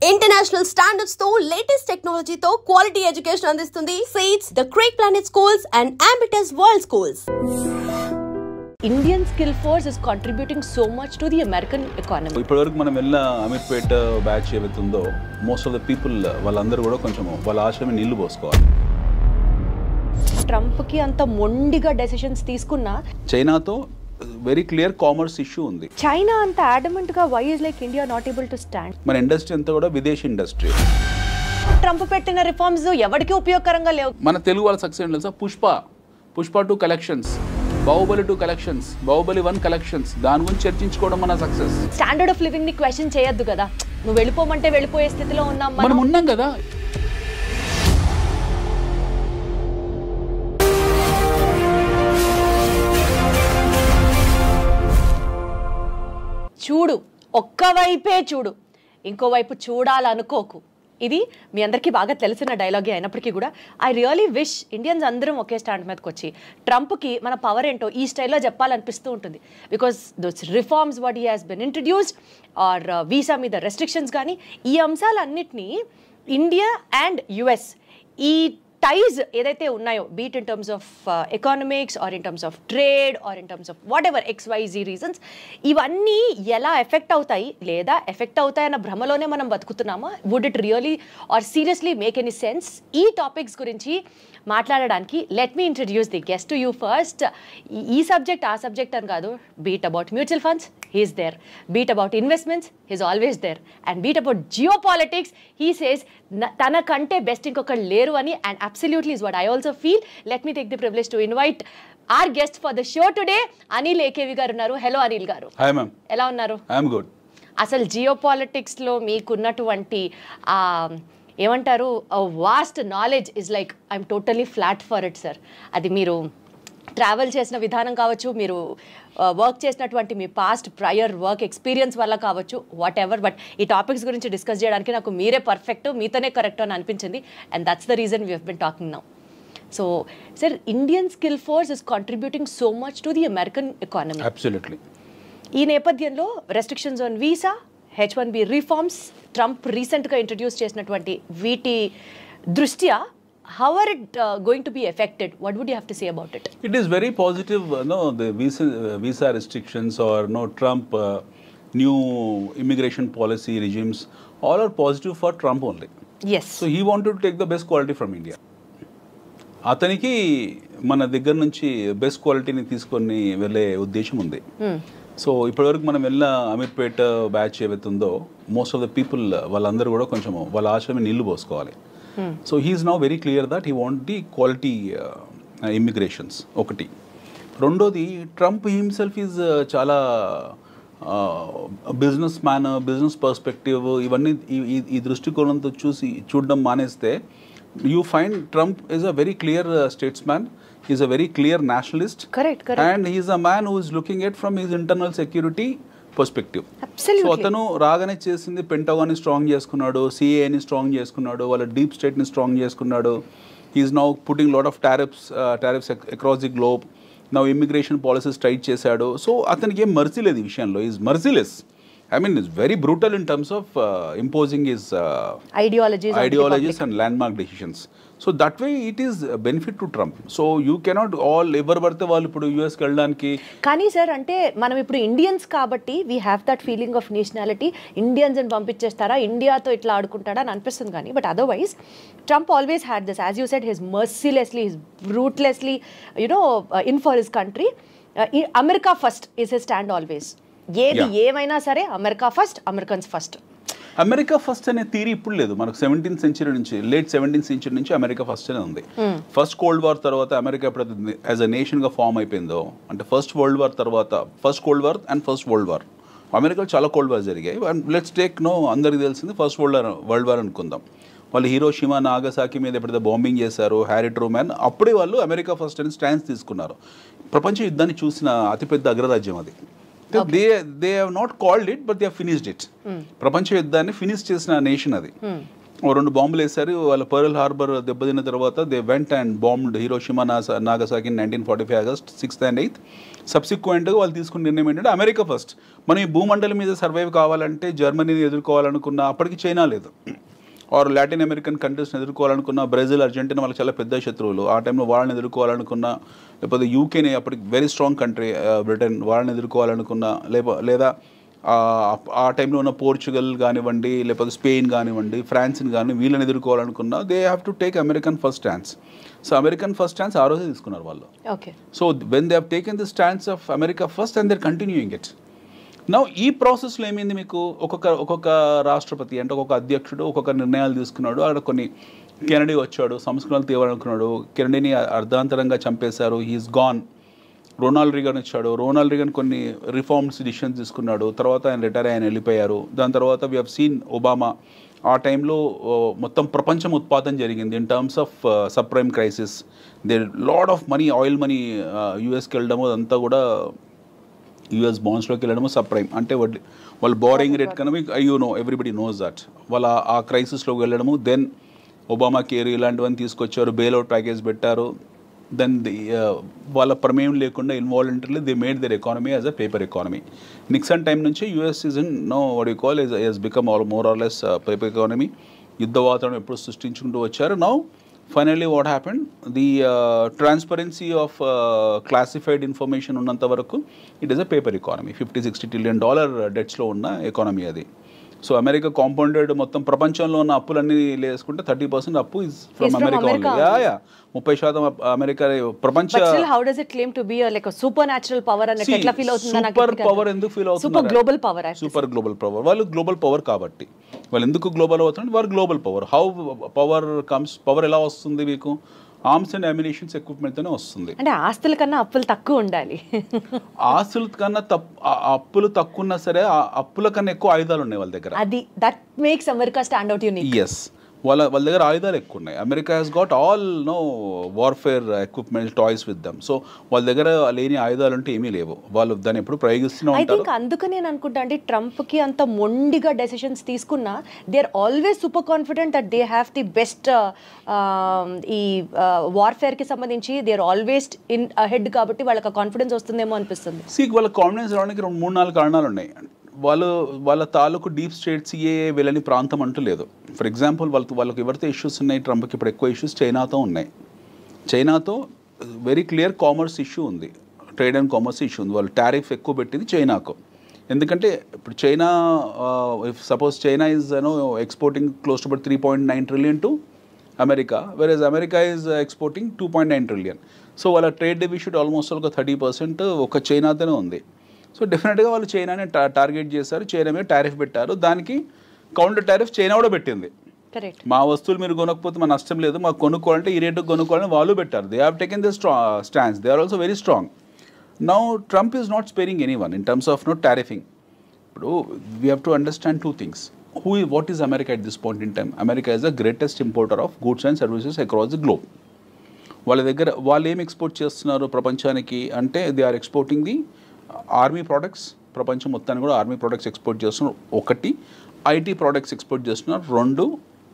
International standards తో latest technology తో quality education అందిస్తుంది seats the Creek Planet schools and Ambitus World schools. Indian skill force is contributing so much to the American economy. ఇప్పటివరకు మనం వెళ్ళిన Ameerpet batch ఏవైతుందో most of the people వాళ్ళందరూ కూడా కొంచెం వాళ్ళ ఆశయం నీళ్లు పోసుకోవాలి. ట్రంప్కి అంత మొండిగా డెసిషన్స్ తీసుకున్నా చైనాతో వెరీ క్లియర్ కామర్స్ ఇష్యూ ఉంది. చైనా అంత అడమెంట్ గా why is like India not able to stand? మన ఇండస్ట్రీ అంతా కూడా విదేశీ ఇండస్ట్రీ. ట్రంప్ పెట్టిన రిఫార్మ్స్ ఎవరికి ఉపయోగకరంగా లేవు. మన తెలుగు వాళ్ళ సక్సెస్ తెలుసా? Pushpa 2 collections, Baahubali 2 collections, Baahubali 1 collections, దాని గురించి చర్చించుకోవడం మన సక్సెస్. స్టాండర్డ్ ఆఫ్ లివింగ్ ని క్వశ్చన్ చేయొద్దు కదా. నువ్వు వెళ్ళిపోమంటే వెళ్ళిపోయే స్థితిలో ఉన్నాం మనం ఉన్నాం కదా. చూడు, ఒక్కవైపే చూడు, ఇంకోవైపు చూడాలనుకోకు. ఇది మీ అందరికీ బాగా తెలిసిన డైలాగే అయినప్పటికీ కూడా ఐ రియలీ విష్ ఇండియన్స్ అందరం ఒకే స్టాండ్ మీదకి వచ్చి ట్రంప్కి మన పవర్ ఏంటో ఈ స్టైల్లో చెప్పాలనిపిస్తూ ఉంటుంది. Because those reforms what he has been introduced are visa మీద రెస్ట్రిక్షన్స్ కానీ ఈ అంశాలన్నింటినీ ఇండియా అండ్ యుఎస్ ఈ టైజ్ ఏదైతే ఉన్నాయో be it in terms of economics or in terms of trade or in terms of whatever XYZ reasons ఇవన్నీ ఎలా effect అవుతాయి లేదా ఎఫెక్ట్ అవుతాయన్న భ్రమలోనే మనం బతుకుతున్నామా? Would it really or seriously make any sense? ఈ టాపిక్స్ గురించి మాట్లాడడానికి let me introduce the guest to you first. ఈ సబ్జెక్ట్ ఆ సబ్జెక్ట్ అని కాదు. Be it about mutual funds, he's there. Beat about investments, he's always there. And beat about geopolitics, he says tana kante best inkokal leru ani, and absolutely is what I also feel. Let me take the privilege to invite our guest for the show today, Anil AKV garu unnaru. Hello Anil garu. Hi ma'am. Ela unnaru? I am good. Asal geopolitics lo meekunnatuvanti ఏమంటారు vast knowledge is like I'm totally flat for it sir. అది మీరు travel చేసిన విధానం కావచ్చు, మీరు work చేసినటువంటి మీ past prior work experience వల్ల కావచ్చు, వాట్ ఎవర్. బట్ ఈ టాపిక్స్ గురించి డిస్కస్ చేయడానికి నాకు మీరే పర్ఫెక్ట్, మీతోనే కరెక్ట్ అని అనిపించింది. And that's the reason we have been talking now. So sir, Indian skill force is contributing so much to the American economy. Absolutely. ఈ నేపథ్యంలో restrictions on visa, H1B reforms, Trump రీసెంట్గా introduce చేసినటువంటి వీటి దృష్ట్యా how are it going to be affected? What would you have to say about it? It is very positive. No, the visa restrictions or no Trump new immigration policy regimes all are positive for Trump only. Yes. So he wanted to take the best quality from India. అతనికి మన దగ్గర నుంచి best క్వాలిటీని తీసుకొని వెళ్ళే ఉద్దేశం ఉంది. So ఇప్పటివరకు మనం వెళ్ళిన అమీర్పేట బ్యాచ్ ఏవైతుందో మోస్ట్ ఆఫ్ ద పీపుల్ వాళ్ళందరూ కూడా కొంచెం వాళ్ళ ఆశయం నీళ్లు పోసుకోవాలి. So he is now very clear that he want the quality immigrations. ఒకటి. రెండోది, ట్రంప్ హిమ్సెల్ఫ్ ఈజ్ చాలా బిజినెస్ మ్యాన్, బిజినెస్ పర్స్పెక్టివ్ ఇవన్నీ ఈ దృష్టికోణంతో చూడడం మానేస్తే you find Trump is a very clear statesman. He is a very clear nationalist. Correct. And he is a man who is looking at from his internal security perspective. Absolutely. So atanu raagane chesindi Pentagon ni strong cheskunnadu, CIA ni strong cheskunnadu, wala deep state ni strong cheskunnadu. He is now putting lot of tariffs across the globe. Now immigration policies tight chesadu. So ataniki em mercy ledhu ee vishayamlo. He is merciless. I mean, it's very brutal in terms of imposing his ideologies and landmark decisions. So that way it is a benefit to Trump. So you cannot all ever varte vallu ipudu US ki vellaniki. Kani sir, ante manam ippudu Indians kabatti we have that feeling of nationality. Indians ni pampichestara, India tho itla aadukuntada ani anipistundi gaani, but otherwise Trump always had this, as you said, his mercilessly, his ruthlessly, in for his country. America first is his stand always. ఏది ఏమైనా సరే America first, Americans first. America first అనే theory ఇప్పుడు లేదు. మనకు 17th century నుంచి, late 17th century నుంచి America first అనే ఉంది. ఫస్ట్ కోల్డ్ వార్ తర్వాత అమెరికా ఎప్పుడైతే యాజ్ అ నేషన్ గా ఫామ్ అయిపోయిందో, అంటే ఫస్ట్ వరల్డ్ వార్ తర్వాత, first cold war and first world war, అమెరికాలో చాలా కోల్డ్ వార్ జరిగాయి. లెట్స్ టేక్ అందరికి తెలిసింది ఫస్ట్ వరల్డ్ వార్ అనుకుందాం. వాళ్ళు హీరోషిమా, నాగసాకి మీద ఎప్పుడైతే బాంబింగ్ చేశారు, హ్యారీ ట్రూమాన్, అప్పుడే వాళ్ళు అమెరికా ఫస్ట్ అని స్టాండ్స్ తీసుకున్నారు. ప్రపంచ యుద్ధాన్ని చూసిన అతిపెద్ద అగ్రరాజ్యం అది. They have not called it, but they have finished it. ప్రపంచ యుద్ధాన్ని ఫినిష్ చేసిన నేషన్ అది. 2 బాంబులు వేశారు. వాళ్ళ పర్ల్ హార్బర్ దెబ్బతిన్న తర్వాత they went and bombed Hiroshima Nagasaki 1945 August 6th and 8th. సబ్సిక్వెంట్గా వాళ్ళు తీసుకున్న నిర్ణయం ఏంటంటే అమెరికా ఫస్ట్. మనం ఈ భూమండలం మీద సర్వైవ్ కావాలంటే జర్మనీని ఎదుర్కోవాలనుకున్న అప్పటికి చైనా లేదు, ఆర్ లాటిన్ అమెరికన్ కంట్రీస్ని ఎదుర్కోవాలనుకున్న బ్రెజిల్, అర్జెంటీనా వాళ్ళకి చాలా పెద్ద శత్రువులు. ఆ టైంలో వాళ్ళని ఎదుర్కోవాలనుకున్న, లేకపోతే యూకేని అప్పటికి వెరీ స్ట్రాంగ్ కంట్రీ బ్రిటన్, వాళ్ళని ఎదుర్కోవాలనుకున్న, లేదా ఆ టైంలో ఉన్న పోర్చుగల్ కానివ్వండి, లేకపోతే స్పెయిన్ కానివ్వండి, ఫ్రాన్స్ని కానీ వీళ్ళని ఎదుర్కోవాలనుకున్న they have to take American first stance. So American first stance ఆ రోజే తీసుకున్నారు వాళ్ళు. So when they have taken the stance of America first and they are continuing it. Now ఈ ప్రాసెస్లో ఏమైంది, మీకు ఒక్కొక్క రాష్ట్రపతి అంటే ఒక్కొక్క అధ్యక్షుడు ఒక్కొక్క నిర్ణయాలు తీసుకున్నాడు. అక్కడ కొన్ని కెనడీ వచ్చాడు, సంస్కరణలు తేవాలనుకున్నాడు, కెనడీని అర్ధాంతరంగా చంపేశారు, హీఈస్ గాన్. రొనాల్డ్ రీగన్ వచ్చాడు, రొనాల్డ్ రీగన్ కొన్ని రిఫార్మ్స్ డిసిషన్స్ తీసుకున్నాడు, తర్వాత ఆయన రిటైర్ ఆయన వెళ్ళిపోయారు. దాని తర్వాత వీ హ్యావ్ సీన్ ఒబామా. ఆ టైంలో మొత్తం ప్రపంచం ఉత్పాదన జరిగింది in terms of subprime crisis. They load of money, oil money యూఎస్కి వెళ్ళడము, అదంతా కూడా యూఎస్ బాండ్స్లోకి వెళ్ళడము సబ్ ప్రైమ్ అంటే వాళ్ళు బోరింగ్ రేట్ కన్నా ఎవ్రీబడి నోస్ దట్. వాళ్ళ ఆ క్రైసిస్లోకి వెళ్ళడము. దెన్ ఒబామా కేర్ ఇలాంటివన్నీ తీసుకొచ్చారు, బెయిల్అవుట్ ప్యాకేజ్ పెట్టారు. దెన్ వాళ్ళ ప్రమేయం లేకుండా involuntarily they made their economy as a paper economy. Nixon time నుంచి US is in what you call is become more or less paper economy. యుద్ధ వాతావరణం ఎప్పుడు సృష్టించుకుంటూ వచ్చారు. Now finally what happened, the transparency of classified information ఉన్నంత వరకు it is a paper economy. $50-60 trillion డెట్స్లో ఉన్న ఎకానమీ అది. సో అమెరికా కాంపౌండెడ్ మొత్తం ప్రపంచంలో ఉన్న అప్పులన్నీ వేసుకుంటే 30% అప్పు is from America only. 30% America ప్రపంచ. How does it claim to be like super natural power అని ఎట్లా ఫీల్ అవుతుంది? సూపర్ పవర్ ఎందుకు ఫీల్ అవుతుంది? Super global power. Super global power. వాళ్ళు గ్లోబల్ పవర్ కాబట్టి వాళ్ళు ఎందుకు గ్లోబల్ అవుతున్నారు? వారు global power. How power comes? Power ఎలా వస్తుంది మీకు? ఆర్మ్స్ అండ్ అమ్యునిషన్స్ ఎక్విప్మెంట్తోనే వస్తుంది. అంటే ఆస్తుల కన్నా అప్పులు తక్కువ ఉండాలి. ఆస్తుల కన్నా అప్పులు తక్కువ ఉన్నా సరే అప్పుల కన్నా ఎక్కువ ఆయుధాలు ఉన్నాయి వాళ్ళ దగ్గర. అది that makes America stand out unique. Yes, వాళ్ళ దగ్గర ఆయుధాలు ఎక్కువ ఉన్నాయి. America has got all warfare equipment toys with them. So వాళ్ళ దగ్గర లేని ఆయుధాలు అంటే ఏమీ లేవు. వాళ్ళు దాన్ని ఎప్పుడు ప్రయోగిస్తూనే ఉంటారు. ఐ థింక్ అందుకని నేను అనుకుంటా అంటే ట్రంప్కి అంత మొండిగా డెసిషన్స్ తీసుకున్నా they are always super confident that they have the best ఈ వార్ఫేర్కి సంబంధించి they are always in ahead కాబట్టి వాళ్ళకి కాన్ఫిడెన్స్ వస్తుందేమో అనిపిస్తుంది. వాళ్ళ కాన్ఫిడెన్స్ రావడానికి 3-4 కారణాలు ఉన్నాయి. వాళ్ళ తాలూకు డీప్ స్టేట్ సిఏఏ వెళ్ళని ప్రాంతం అంటూ లేదు. ఫర్ ఎగ్జాంపుల్ వాళ్ళకి ఎవరితో ఇష్యూస్ ఉన్నాయి, ట్రంప్కి ఇప్పుడు ఎక్కువ ఇష్యూస్ చైనాతో ఉన్నాయి. చైనాతో వెరీ క్లియర్ కామర్స్ ఇష్యూ ఉంది, ట్రేడ్ అండ్ కామర్స్ ఇష్యూ ఉంది. వాళ్ళు టారిఫ్ ఎక్కువ పెట్టింది చైనాకు. ఎందుకంటే ఇప్పుడు China if suppose China is exporting close to about 3.9 trillion to America, versus America is exporting 2.9 trillion. So వాళ్ళ ట్రేడ్ డెఫిసిట్ ఆల్మోస్ట్ ఒక 30% ఒక చైనాతోనే ఉంది. సో డెఫినెట్గా వాళ్ళు చైనాని టార్గెట్ చేశారు, చైనా మీద టారిఫ్ పెట్టారు. దానికి కౌంటర్ టారిఫ్ చైనా కూడా పెట్టింది. మా వస్తువులు మీరు కొనకపోతే మా నష్టం లేదు, మాకు కొనుక్కోవాలంటే ఈ రేటుకు కొనుక్కోవాలని వాళ్ళు పెట్టారు. They have taken the stands. They are also very strong. Now Trump is not sparing any one in terms of tariffing. ఇప్పుడు we have to understand 2 things. What is America at this point in time? America is the greatest importer of goods and services across the globe. వాళ్ళ దగ్గర వాళ్ళు ఏం export చేస్తున్నారు ప్రపంచానికి అంటే they are exporting the army products. ప్రపంచం మొత్తాన్ని కూడా ఆర్మీ ప్రోడక్ట్స్ ఎక్స్పోర్ట్ చేస్తున్నారు. 1 ఐటీ ప్రోడక్ట్స్ ఎక్స్పోర్ట్ చేస్తున్నారు. 2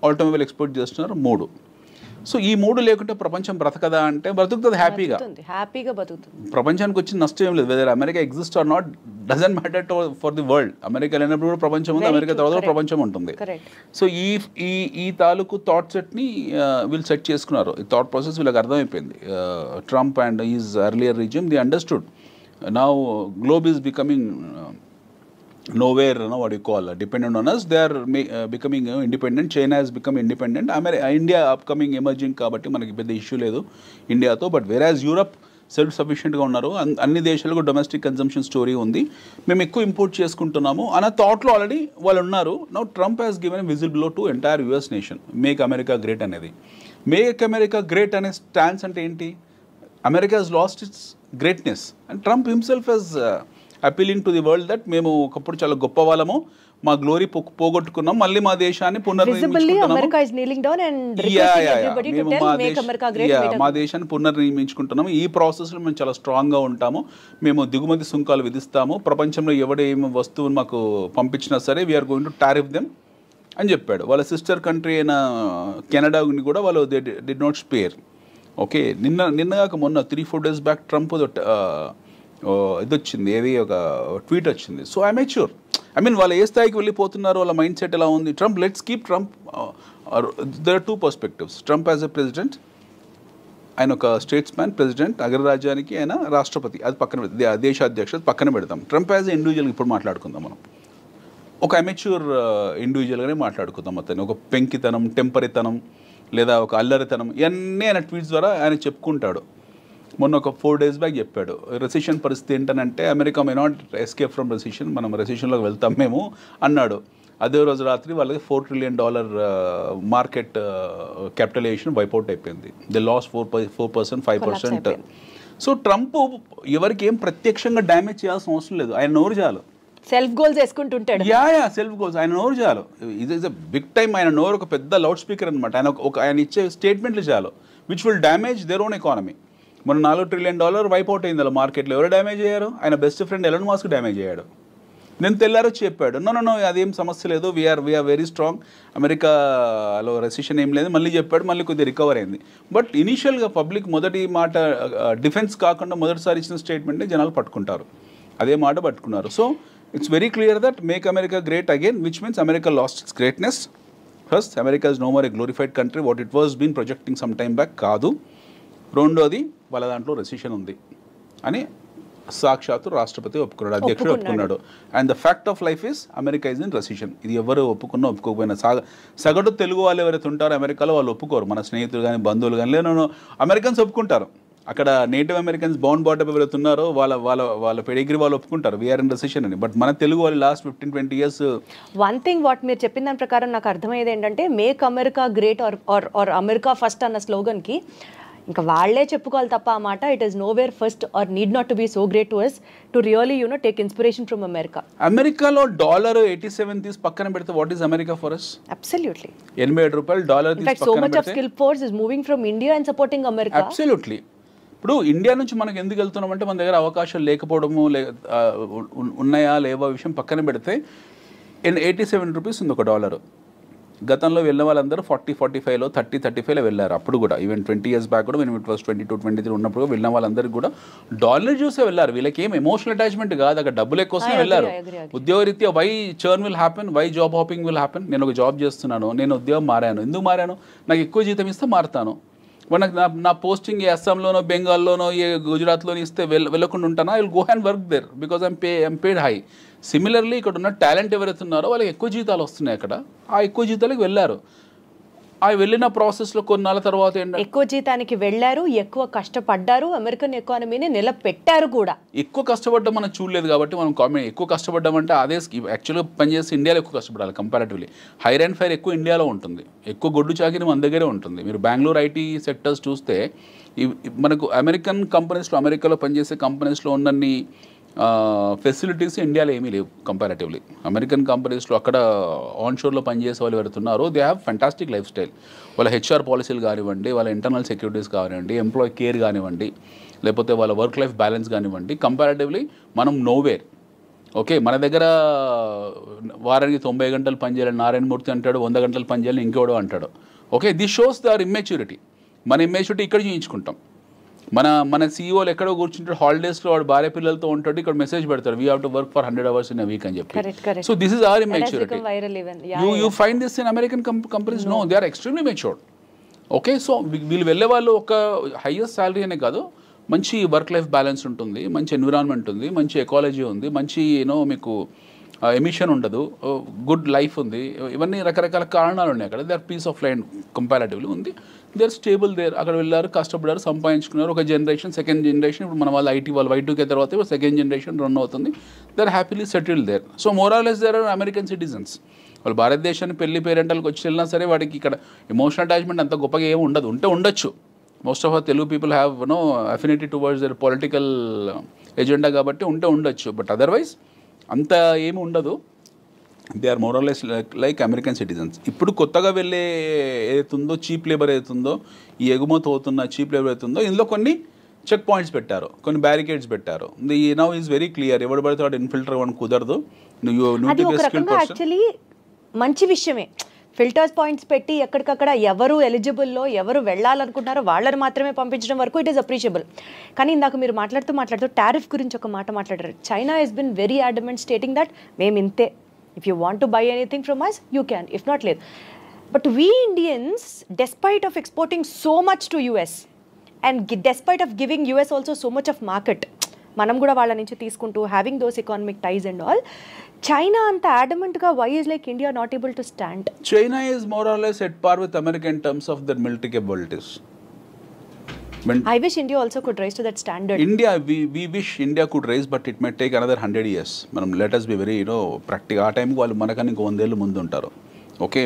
ఆటోమొబైల్ ఎక్స్పోర్ట్ చేస్తున్నారు. 3 సో ఈ 3 లేకుంటే ప్రపంచం బ్రతకదా అంటే బ్రతుకుతుంది, హ్యాపీగా బతుకుతుంది. ప్రపంచానికి వచ్చిన నష్టం ఏం లేదు. Whether America exist or not doesn't matter for the world. America లేనప్పుడు కూడా ప్రపంచం ఉంది, అమెరికా తర్వాత ప్రపంచం ఉంటుంది. సో ఈ తాలూకు థాట్ సెట్ని వీళ్ళు సెట్ చేసుకున్నారు. ఈ థాట్ ప్రాసెస్ వీళ్ళకి అర్థమైపోయింది. Trump and is earlier regime the understood. Now globe is becoming nowhere, what you call dependent on us. They are becoming independent. China has become independent. India upcoming emerging kabatti manaki pedda issue ledu India tho. But whereas Europe self సఫిషియెంట్గా ఉన్నారు, అన్ని దేశాలకు domestic consumption story ఉంది, మేము ఎక్కువ import చేసుకుంటున్నాము అన్న థాట్లో already వాళ్ళు ఉన్నారు. Now Trump has given whistle blow to entire US nation. Make America great అనేది. మేక్ అమెరికా గ్రేట్ అనే స్టాన్స్ అంటే ఏంటి? America has lost its greatness and Trump himself he's appealing to the world that మేము ఒకప్పుడు చాలా గొప్ప వాళ్ళము, మా గ్లోరీ పోగొట్టుకున్నాం, మళ్ళీ మా దేశాన్ని మా దేశాన్ని పునర్నిర్మించుకుంటున్నాము. ఈ ప్రాసెస్లో మేము చాలా స్ట్రాంగ్గా ఉంటాము. మేము దిగుమతి సుంకాలు విధిస్తాము. ప్రపంచంలో ఎవడే ఏమి వస్తువుని మాకు పంపించినా సరే we're going to tariff them అని చెప్పాడు. వాళ్ళ సిస్టర్ కంట్రీ అయిన కెనడాని కూడా వాళ్ళు డి నాట్ స్పేర్. ఓకే, నిన్నగాక మొన్న 3-4 days బ్యాక్ ట్రంప్ ఇది వచ్చింది, ఏది ఒక ట్వీట్ వచ్చింది. So I'm sure, I mean వాళ్ళు ఏ స్థాయికి వెళ్ళిపోతున్నారు, వాళ్ళ మైండ్ సెట్ ఎలా ఉంది. Trump, let's keep Trump. There are 2 perspectives. Trump as a president, ఆయన ఒక స్టేట్స్ మ్యాన్, ప్రెసిడెంట్, అగ్రరాజ్యానికి ఆయన రాష్ట్రపతి, అది పక్కన దేశాధ్యక్షుడు పక్కన పెడతాం. ట్రంప్ యాజ్ ఎ ఇండివిజువల్ ఇప్పుడు మాట్లాడుకుందాం మనం. ఒక అమెచ్యూర్ ఇండివిజువల్గానే మాట్లాడుకుందాం. అతను ఒక పెంకితనం, టెంపరితనం లేదా ఒక అల్లరితనం ఇవన్నీ ఆయన ట్వీట్స్ ద్వారా ఆయన చెప్పుకుంటాడు. మొన్న ఒక 4 days బ్యాక్ చెప్పాడు, రెసిషన్ పరిస్థితి ఏంటనంటే America may not escape from recession, మనం రెసిషన్లోకి వెళ్తాం మేము అన్నాడు. అదే రోజు రాత్రి వాళ్ళకి $4 trillion మార్కెట్ క్యాపిటలైజేషన్ వైపౌట్ అయిపోయింది. They loss 4%, 5%. సో ట్రంప్ ఎవరికి ఏం ప్రత్యక్షంగా డ్యామేజ్ చేయాల్సిన అవసరం లేదు, ఆయన నోరు చాలు. సెల్ఫ్ గోల్స్ వేసుకుంటుంటాడు. సెల్ఫ్ గోల్స్, ఆయన నోరు చాలు. ఇది ఇస్ అ బిగ్ టైమ్. ఆయన నోరు ఒక పెద్ద లౌడ్ స్పీకర్ అనమాట. ఆయన ఇచ్చే స్టేట్మెంట్లు చాలు, which will damage their own economy. మన $4 trillion వైపౌట్ అయింది అలా మార్కెట్లో. ఎవరు డ్యామేజ్ అయ్యారు? ఆయన best friend Elon Musk damage అయ్యాడు. నేను తెల్లారో చెప్పాడు, నో అదేం సమస్య లేదు, వీఆర్ వెరీ స్ట్రాంగ్, అమెరికాలో రెసిషన్ ఏం లేదు. మళ్ళీ చెప్పాడు, మళ్ళీ కొద్దిగా రికవర్ అయింది. బట్ ఇనీషియల్గా పబ్లిక్ మొదటి మాట డిఫెన్స్ కాకుండా మొదటిసారి ఇచ్చిన స్టేట్మెంట్ని జనాలు పట్టుకుంటారు, అదే మాట పట్టుకున్నారు. So it's very clear that make America great again, which means America lost its greatness. First, America is no more a glorified country what it was been projecting some time back. కాదు. రెండోది, వాళ్ళ దాంట్లో recession ఉంది అని సాక్షాత్తు రాష్ట్రపతి ఒప్పుకున్నాడు, అధ్యక్షుడు ఒప్పుకున్నాడు. And the fact of life is America is in recession. ఇది ఎవరు ఒప్పుకున్నా ఒప్పుకోకపోయినా సగటు తెలుగు వాళ్ళు ఎవరైతే ఉంటారో అమెరికాలో వాళ్ళు ఒప్పుకోరు. మన స్నేహితులు కానీ బంధువులు కానీ లేదు, అమెరికన్స్ ఒప్పుకుంటారు. అక్కడ నేటివ్ అమెరికన్స్ బౌండ్ బాటప్ ఎవరైతే ఉన్నారో వాళ్ళ పెడిగ్రీ వాళ్ళు ఒప్పుకుంటారు వీఆర్ ఇన్ రెసిషన్ అని. బట్ మన తెలుగు వాళ్ళు last 15-20 years. One thing what మీరు చెప్పిన దాని ప్రకారం నాకు అర్థమయ్యేది ఏంటంటే, make America great or America first అన్న స్లోగన్కి ఇంకా వాళ్ళే చెప్పుకోవాలి తప్ప ఆ మాట, it is nowhere first or need not to be so great to us to really take inspiration from America. అమెరికాలో $87 తీసి పక్కన పెడితే what is America for us? Absolutely. $87 తీసి so much of skill force is moving from India and supporting America. Absolutely. ఇప్పుడు India నుంచి మనకు ఎందుకు వెళ్తున్నామంటే మన దగ్గర అవకాశాలు లేకపోవడము, ఉన్నాయా లేవా విషయం పక్కన పెడితే $87 ఉంది ఒక డాలర్. గతంలో వెళ్ళిన వాళ్ళందరూ 40-45లో 30-35లో వెళ్ళారు. అప్పుడు కూడా ఈవెన్ 20 years బ్యాక్ కూడా మేము ఇట్ వాస్ 22-23 ఉన్నప్పుడు వెళ్ళిన వాళ్ళందరికీ కూడా డాలర్ చూసే వెళ్ళారు. వీళ్ళకి ఏం ఎమోషనల్ అటాచ్మెంట్ కాదు, అక్కడ డబ్బులు ఎక్కువసమే వెళ్ళారు. ఉద్యోగరీత్యా why churn will happen, why job hopping will happen. నేను ఒక జాబ్ చేస్తున్నాను, నేను ఉద్యోగం మారాను, ఎందుకు మారాను? నాకు ఎక్కువ జీతం ఇస్తే మారుతాను. నాకు నా పోస్టింగ్ ఏ అస్సాంలోనో బెంగాల్లోనో ఏ గుజరాత్లోనో ఇస్తే వెళ్ళకుండా ఉంటానా? I will go and work there because I'm paid high. Similarly ఇక్కడ ఉన్న టాలెంట్ ఎవరైతే ఉన్నారో వాళ్ళకి ఎక్కువ జీతాలు వస్తున్నాయి అక్కడ, ఆ ఎక్కువ జీతాలకు వెళ్ళారు. ఆ వెళ్ళిన ప్రాసెస్లో కొన్నాళ్ళ తర్వాత ఎక్కువ జీతానికి వెళ్ళారు, ఎక్కువ కష్టపడ్డారు, అమెరికన్ ఎకానమీని నిలబెట్టారు కూడా. ఎక్కువ కష్టపడ్డం మనం చూడలేదు కాబట్టి మనం కామెంట్. ఎక్కువ కష్టపడ్డామంటే అదే యాక్చువల్గా పనిచేసి ఇండియాలో ఎక్కువ కష్టపడాలి కంపారిటివ్లీ. హైర్ అండ్ ఫైర్ ఎక్కువ ఇండియాలో ఉంటుంది, ఎక్కువ గొడ్డు చాకిరి మన దగ్గరే ఉంటుంది. మీరు బెంగళూరు ఐటీ సెక్టర్స్ చూస్తే మనకు అమెరికన్ కంపెనీస్లో, అమెరికాలో పనిచేసే కంపెనీస్లో ఉన్నన్ని ఫెసిలిటీస్ ఇండియాలో ఏమీ లేవు కంపారిటివ్లీ. అమెరికన్ కంపెనీస్లో అక్కడ ఆన్షోర్లో పనిచేసే వాళ్ళు ఎవరుతున్నారో they have fantastic life style. వాళ్ళ హెచ్ఆర్ పాలసీలు కానివ్వండి, వాళ్ళ ఇంటర్నల్ సెక్యూరిటీస్ కానివ్వండి, ఎంప్లాయీ కేర్ కానివ్వండి, లేకపోతే వాళ్ళ వర్క్ లైఫ్ బ్యాలెన్స్ కానివ్వండి, కంపారిటివ్లీ మనం నోవేర్. ఓకే, మన దగ్గర వారానికి 90 గంటలు పనిచేయాలని నారాయణమూర్తి అంటాడు, 100 గంటలు పనిచేయాలని ఇంకోడో అంటాడు. Okay, this shows their immaturity. మన ఇమ్మెచ్యూరిటీ ఇక్కడ చూయించుకుంటాం. మన సీఈఓలు ఎక్కడో కూర్చుంటాడు, హాలిడేస్లో వాడు భార్య పిల్లలతో ఉంటాడు, ఇక్కడ మెసేజ్ పెడతాడు we have to work for 100 hours in a week అని చెప్పి. So this is our immaturity. You find this in American companies? No, they are extremely matured. Okay, so వీళ్ళు వెళ్ళే వాళ్ళు ఒక హైయెస్ట్ శాలరీ అనే కాదు, మంచి వర్క్ లైఫ్ బ్యాలెన్స్ ఉంటుంది, మంచి ఎన్విరాన్మెంట్ ఉంది, మంచి ఎకాలజీ ఉంది, మంచి మీకు ఎమిషన్ ఉండదు, గుడ్ లైఫ్ ఉంది. ఇవన్నీ రకరకాల కారణాలు ఉన్నాయి అక్కడ. They are peace of land comparatively ఉంది. They are stable there. అక్కడ వెళ్ళారు, కష్టపడ్డారు, సంపాదించుకున్నారు. ఒక జనరేషన్, సెకండ్ జనరేషన్, ఇప్పుడు మన వాళ్ళు ఐటీ వాళ్ళు Y2K తర్వాత ఇప్పుడు సెకండ్ జనరేషన్ రన్ అవుతుంది. They are happily settled there. So more or less there are American citizens. వాళ్ళు భారతదేశాన్ని పెళ్లి పేరెంటల్కి వచ్చి వెళ్ళినా సరే వాడికి ఇక్కడ ఎమోషనల్ అటాచ్మెంట్ అంత గొప్పగా ఏమి ఉండదు. ఉండొచ్చు. Most of our Telugu people have affinity towards their political agenda కాబట్టి ఉండొచ్చు. బట్ అదర్వైజ్ అంత ఏమి ఉండదు. They are more or less like American citizens. ఇప్పుడు కొత్తగా వెళ్ళే ఏదైతుందో చీప్ లేబర్ ఏదైతుందో, ఈ ఎగుమతి అవుతున్న చీప్ లేబర్ అవుతుందో, ఇందులో కొన్ని చెక్ పాయింట్స్ పెట్టారు, కొన్ని బ్యారికేడ్స్ పెట్టారు. Now is very clear. ఎవడు పడితే వాడు ఇన్ఫిల్టర్ అవ్వడం కుదరదు. యాక్చువల్లీ మంచి విషయమే. ఫిల్టర్స్ పాయింట్స్ పెట్టి ఎక్కడికక్కడ ఎవరు ఎలిజిబుల్లో ఎవరు వెళ్ళాలనుకుంటున్నారో వాళ్ళని మాత్రమే పంపించడం వరకు ఇట్ ఈస్ అప్రిషియబుల్. కానీ ఇందాక మీరు మాట్లాడుతూ టారిఫ్ గురించి ఒక మాట మాట్లాడారు. China has been very adamant stating that మేము ఇంతే, if you want to buy anything from us you can, if not లేదు. But we Indians despite of exporting so much to US and despite of giving US also so much of market, మనం కూడా వాళ్ళ నుంచి తీసుకుంటూ having those economic ties and all, China అంత adamantగా why is like India not able to stand? China is more or less at par with America in terms of their military capabilities. I wish India also could rise to that standard. India, we wish India could rise, but it may take another 100 years. మనం let us be very practical. ఆ టైంకి వాళ్ళు మనకన్నా 100 ఏళ్ళు ముందు ఉంటారు. Okay,